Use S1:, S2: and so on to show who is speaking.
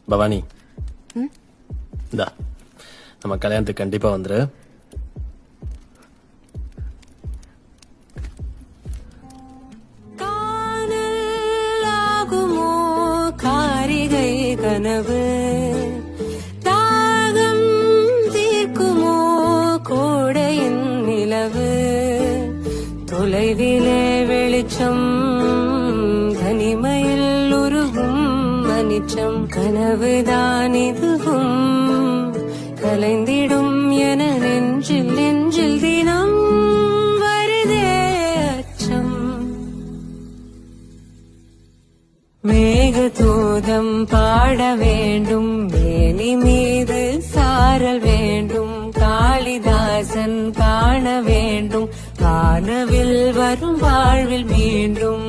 S1: பவானி இந்தா நம்ம கல்யாணத்துக்கு கண்டிப்பா வந்துரு.
S2: காணலாகுமோ காரிகை கனவு, தாகம் தீர்க்குமோ கோடையின் நிலவு, தொலைவிலே வெளிச்சம் தனிமையில் உருகும் மனிச்சம், கனவுதான் இதுவும் கலைந்திடும் என நெஞ்சில் நெஞ்சில் தினம் வருதே அச்சம். மேகதூதம் பாட வேண்டும், மேலி மீது சாரல் வேண்டும், காளிதாசன் காண வேண்டும், வானவில் வரும் வாழ்வில் மீண்டும்.